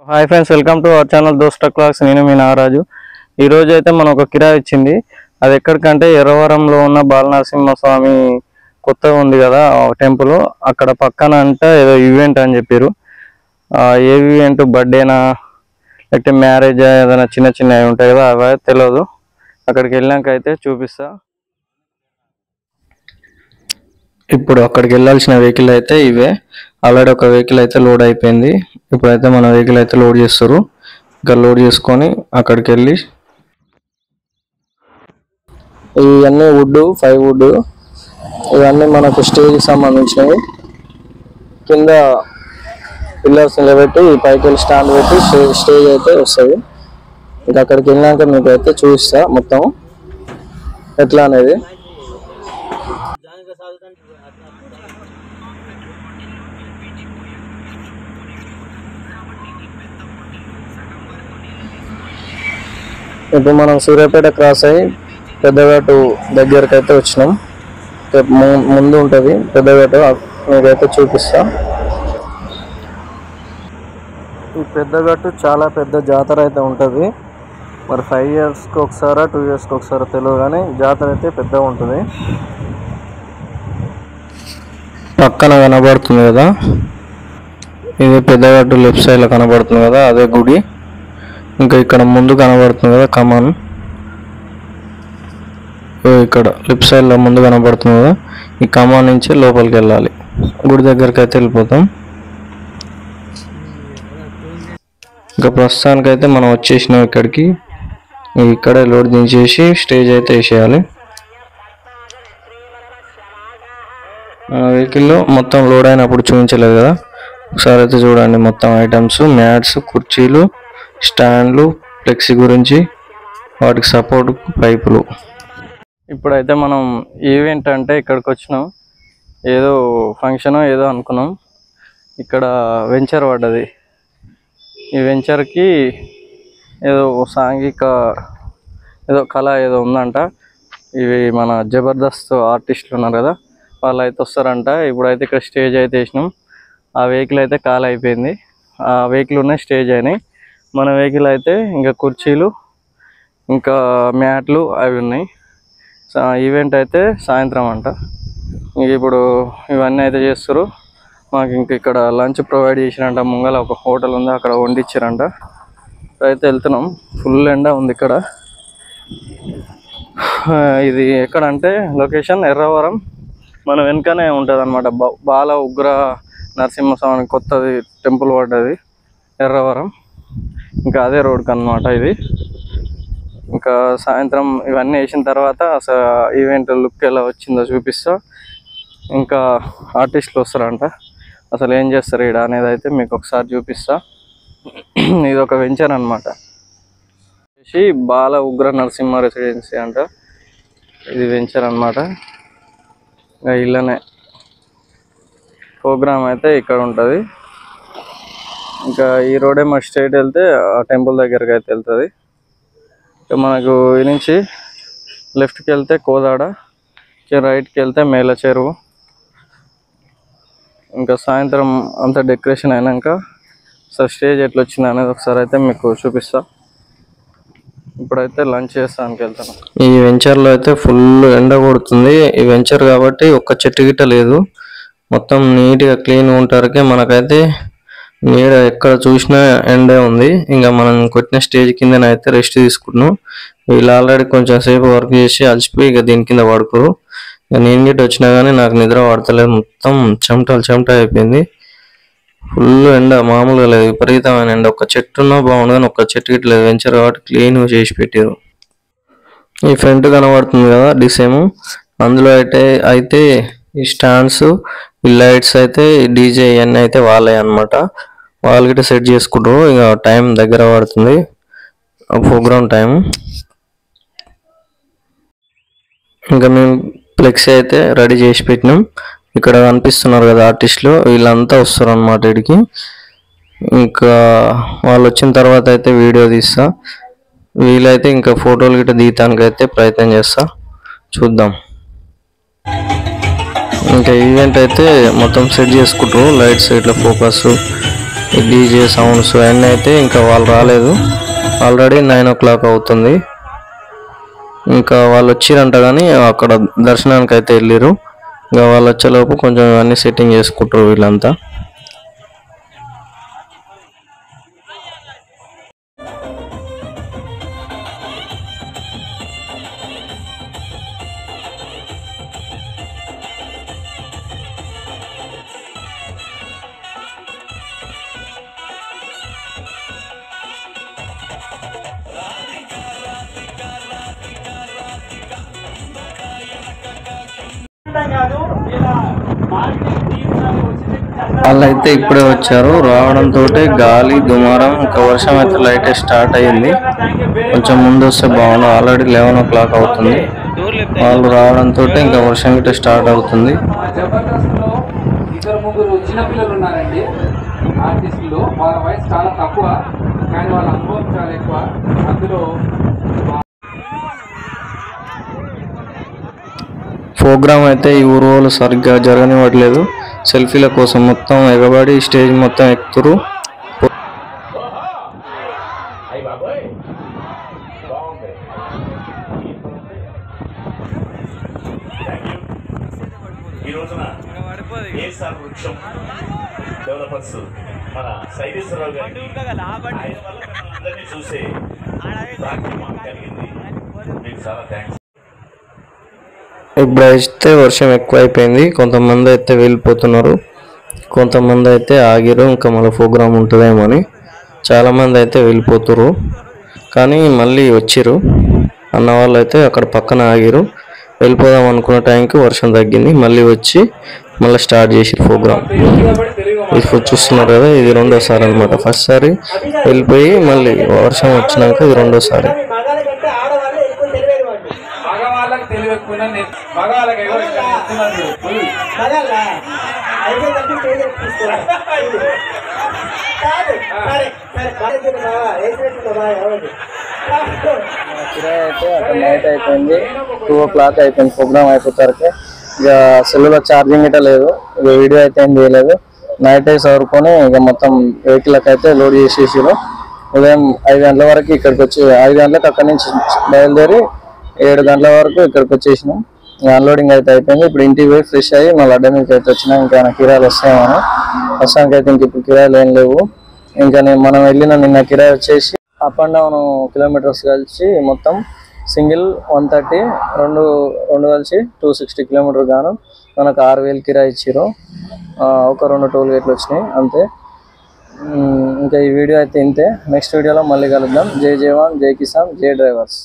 Hi friends, welcome to our channel దోస్తా క్లాక్స్. నేను మీ నాగరాజు. ఈరోజు అయితే మనకు ఒక కిరాయి ఇచ్చింది. అది ఎక్కడికంటే ఎర్రవరంలో ఉన్న బాలనరసింహస్వామి కొత్తగా ఉంది కదా టెంపుల్, అక్కడ పక్కన అంటే ఏదో ఈవెంట్ అని చెప్పారు. ఏ ఈవెంట్, బర్త్డేనా లేకపోతే మ్యారేజ్, ఏదైనా చిన్న చిన్నవి ఉంటాయి కదా, అవి తెలియదు. అక్కడికి వెళ్ళాక అయితే చూపిస్తా. ఇప్పుడు అక్కడికి వెళ్ళాల్సిన వెహికల్ అయితే ఇవే. ఆల్రెడీ ఒక వెహికల్ అయితే లోడ్ అయిపోయింది. ఇప్పుడైతే మన వెహికల్ అయితే లోడ్ చేస్తారు. ఇంకా లోడ్ చేసుకొని అక్కడికి వెళ్ళి ఇవన్నీ వుడ్, 5 వుడ్, ఇవన్నీ మనకు స్టేజ్కి సంబంధించినవి. కింద పిల్లర్స్ నిలబెట్టి పైకి వెళ్ళి స్టాండ్ పెట్టి స్టేజ్ అయితే వస్తుంది. ఇంకా అక్కడికి వెళ్ళాక మీకు అయితే చూపిస్తా మొత్తం ఎట్లా అనేది. ఇప్పుడు మనం సూర్యాపేట క్రాస్ అయ్యి పెద్దఘాటు దగ్గరకు అయితే వచ్చినాం. ముందు ఉంటుంది పెద్దఘాటు, మీకైతే చూపిస్తా. ఈ పెద్దఘాటు చాలా పెద్ద జాతర అయితే ఉంటుంది. మరి 5 ఇయర్స్కి ఒకసారి 2 ఇయర్స్కి ఒకసారి తెలియదు, కానీ జాతర అయితే పెద్దగా ఉంటుంది. పక్కన కనబడుతుంది కదా, ఇది పెద్దఘాటు లెఫ్ట్ సైడ్లో కనబడుతుంది కదా, అదే గుడి. ఇంకా ఇక్కడ ముందు కనబడుతుంది కదా కమాన్, ఇక్కడ లెఫ్ట్ సైడ్లో ముందు కనబడుతుంది కదా, ఈ కమాన్ నుంచి లోపలికి వెళ్ళాలి. గుడి దగ్గరికి అయితే వెళ్ళిపోతాం. ఇంకా ప్రస్తుతానికైతే మనం వచ్చేసినాం ఇక్కడికి. ఇక్కడే లోడ్ దించేసి స్టేజ్ అయితే వేసేయాలి. వెహికల్లో మొత్తం లోడ్ అయినప్పుడు చూపించలేదు కదా, ఒకసారి అయితే చూడండి. మొత్తం ఐటమ్స్, మ్యాట్స్, కుర్చీలు, స్టాండ్లు, ఫ్లెక్సీ గురించి, వాటికి సపోర్ట్ పైపులు. ఇప్పుడైతే మనం ఈవెంట్ అంటే ఇక్కడికి వచ్చినాం. ఏదో ఫంక్షన్ ఏదో అనుకున్నాం. ఇక్కడ వెంచర్ పడ్డది. ఈ వెంచర్కి ఏదో సాంఘిక ఏదో కళ ఏదో ఉందంట. ఇవి మన జబర్దస్త్ ఆర్టిస్టులు ఉన్నారు కదా, వాళ్ళు అయితే వస్తారంట. ఇప్పుడైతే ఇక్కడ స్టేజ్ అయితే వేసినాం. ఆ వెహికల్ అయితే ఖాళీ అయిపోయింది. ఆ వెహికల్ ఉన్నాయి, స్టేజ్ అయినాయి. మన వెహికల్ అయితే ఇంకా కుర్చీలు, ఇంకా మ్యాట్లు అవి ఉన్నాయి. ఈవెంట్ అయితే సాయంత్రం అంట. ఇప్పుడు ఇవన్నీ అయితే చేస్తారు. మాకు ఇంక ఇక్కడ లంచ్ ప్రొవైడ్ చేసిరంట. ముంగల ఒక హోటల్ ఉంది, అక్కడ వండిచ్చారంట. అయితే వెళ్తున్నాం. ఫుల్ ఎండ ఉంది ఇక్కడ. ఇది ఎక్కడంటే లొకేషన్ ఎర్రవరం, మన వెనుకనే ఉంటుంది అనమాట. బాల ఉగ్ర నరసింహస్వామి కొత్తది టెంపుల్ పడ్డది ఎర్రవరం. ఇంకా అదే రోడ్కి అన్నమాట ఇది. ఇంకా సాయంత్రం ఇవన్నీ వేసిన తర్వాత అసలు ఈవెంట్ లుక్ ఎలా వచ్చిందో చూపిస్తా. ఇంకా ఆర్టిస్టులు వస్తారంట, అసలు ఏం చేస్తారు ఇక్కడ అనేది అయితే మీకు ఒకసారి చూపిస్తా. ఇది ఒక వెంచర్ అనమాట, బాల ఉగ్ర నరసింహ రెసిడెన్సీ అంట. ఇది వెంచర్ అనమాట. ఇంకా ఇళ్ళనే ప్రోగ్రామ్ అయితే ఇక్కడ ఉంటుంది. ఇంకా ఈ రోడే మన స్ట్రైట్ వెళ్తే ఆ టెంపుల్ దగ్గరికి అయితే వెళ్తుంది. ఇక మనకు ఈ నుంచి లెఫ్ట్కి వెళ్తే కోదాడ, రైట్కి వెళ్తే మేల చెరువు. ఇంకా సాయంత్రం అంతా డెకరేషన్ అయినాక అసలు స్టేజ్ ఎట్లా వచ్చింది అనేది ఒకసారి అయితే మీకు చూపిస్తా. ఇప్పుడైతే లంచ్ చేస్తానికి వెళ్తాను. ఈ వెంచర్లో అయితే ఫుల్ ఎండ కొడుతుంది. ఈ వెంచర్ కాబట్టి ఒక్క చెట్టు గిట్ట లేదు, మొత్తం నీట్గా క్లీన్గా ఉంటారుకే. మనకైతే నీడ ఎక్కడ చూసినా ఎండే ఉంది. ఇంకా మనం కొట్టిన స్టేజ్ కింద అయితే రెస్ట్ తీసుకున్నాం. వీళ్ళు ఆల్రెడీ కొంచెం సేపు వర్క్ చేసి అలసిపోయి ఇక దీని కింద పడుకోరు. నేను గిట్ట వచ్చినా కానీ నాకు నిద్ర పడతలేదు, మొత్తం చెమట అయిపోయింది. ఫుల్ ఎండ మామూలుగా లేదు, విపరీతమైన ఎండ. ఒక్క చెట్టు ఉన్నా బాగుండు కానీ ఒక్క చెట్టు గిట్ట లేదు. వెంచర్ కాబట్టి క్లీన్గా చేసి పెట్టారు. ఈ ఫ్రంట్ కనబడుతుంది కదా డిసేమ్, అందులో అయితే ఈ స్టాండ్స్, ఈ లైట్స్ అయితే డీజే ఇవన్నీ అయితే వాళ్ళే అనమాట. వాళ్ళు గిట్ట సెట్ చేసుకుంటారు. ఇక టైం దగ్గర పడుతుంది, ప్రోగ్రామ్ టైం. ఇంకా మేము ఫ్లెక్సీ అయితే రెడీ చేసి పెట్టినాం. ఇక్కడ కనిపిస్తున్నారు కదా ఆర్టిస్టులు, వీళ్ళంతా వస్తారు అన్నమాట ఇక్కడికి. ఇంకా వాళ్ళు వచ్చిన తర్వాత అయితే వీడియో తీస్తా. వీలైతే ఇంకా ఫోటోలు గిట్ట దిగటానికి అయితే ప్రయత్నం చేస్తా, చూద్దాం. ఇంకా ఈవెంట్ అయితే మొత్తం సెట్ చేసుకుంటారు. లైట్స్ ఇట్లా ఫోకస్ డీజే సౌండ్స్ అన్నీ అయితే ఇంకా వాళ్ళు రాలేదు. ఆల్రెడీ 9 o'clock అవుతుంది. ఇంకా వాళ్ళు వచ్చిరంట కానీ అక్కడ దర్శనానికి అయితే వెళ్ళారు. ఇంకా వాళ్ళు వచ్చేలోపు కొంచెం అన్నీ సెట్టింగ్ చేసుకుంటారు వీళ్ళంతా. వాళ్ళైతే ఇప్పుడే వచ్చారు. రావడంతో గాలి దుమారం ఇంకా వర్షం అయితే లైట్ స్టార్ట్ అయ్యింది. కొంచెం ముందు వస్తే బాగుంది. ఆల్రెడీ 11 o'clock అవుతుంది. వాళ్ళు రావడంతో ఇంకా వర్షం గిట్ట స్టార్ట్ అవుతుంది. చిన్నపిల్లలు ఉన్నారండి ఆర్టిస్టులు. వాళ్ళ వయసు చాలా తక్కువ కానీ వాళ్ళ అనుభవం చాలా ఎక్కువ. అందులో ప్రోగ్రామ్ అయితే ఈ ఊరు వాళ్ళు సరిగ్గా జరగనివ్వట్లేదు. సెల్ఫీల కోసం మొత్తం ఎగబడి స్టేజ్ మొత్తం ఎక్కుతురు. ఇప్పుడైతే వర్షం ఎక్కువైపోయింది. కొంతమంది అయితే వెళ్ళిపోతున్నారు, కొంతమంది అయితే ఆగిరు. ఇంకా మళ్ళీ ప్రోగ్రామ్ ఉంటుందేమో అని చాలామంది అయితే వెళ్ళిపోతురు. కానీ మళ్ళీ వచ్చిరు అన్న వాళ్ళు అయితే అక్కడ పక్కన ఆగిరు. వెళ్ళిపోదాం అనుకున్న టైంకి వర్షం తగ్గింది. మళ్ళీ వచ్చి మళ్ళీ స్టార్ట్ చేసిరు ప్రోగ్రామ్. ఇప్పుడు చూస్తున్నారు కదా, ఇది రెండోసారి అనమాట. ఫస్ట్ సారి వెళ్ళిపోయి మళ్ళీ వర్షం వచ్చినాక ఇది రెండోసారి. కిరాయి అయితే అక్కడ నైట్ అయిపోయింది. 2 o'clock అయిపోయింది ప్రోగ్రామ్ అయిపోతారికి. ఇక సెల్లులో ఛార్జింగ్ అయితే లేదు. ఇక వీడియో అయితే ఏం చేయలేదు. నైట్ అయితే చదువుకొని ఇక మొత్తం వెహికల్కి అయితే లోడ్ చేసేసారు. ఉదయం 5 గంటల వరకు ఇక్కడికి వచ్చి 5 గంటలకు అక్కడి నుంచి బయలుదేరి 7 గంటల వరకు ఇక్కడికి వచ్చేసినాం. అన్లోడింగ్ అయితే అయిపోయింది. ఇప్పుడు ఇంటికి పోయి ఫ్రెష్ అయ్యి మళ్ళీ అడ్డమికి అయితే వచ్చినా. ఇంకా కిరాయిలు వస్తాయేమో. ప్రస్తుతానికి అయితే ఇంక ఇప్పుడు కిరాయిలు ఏం లేవు. ఇంకా మనం వెళ్ళిన నిన్న కిరాయి వచ్చేసి అప్ అండ్ డౌన్ కిలోమీటర్స్ కలిసి మొత్తం సింగిల్ 130, రెండు కలిసి 260 కిలోమీటర్ గాను మనకు 6,000 కిరాయి ఇచ్చారు. ఒక 2 టోల్ గేట్లు వచ్చినాయి అంతే. ఇంకా ఈ వీడియో అయితే ఇంతే. నెక్స్ట్ వీడియోలో మళ్ళీ కలుద్దాం. జై జవాన్, జై కిసాన్, జై డ్రైవర్స్.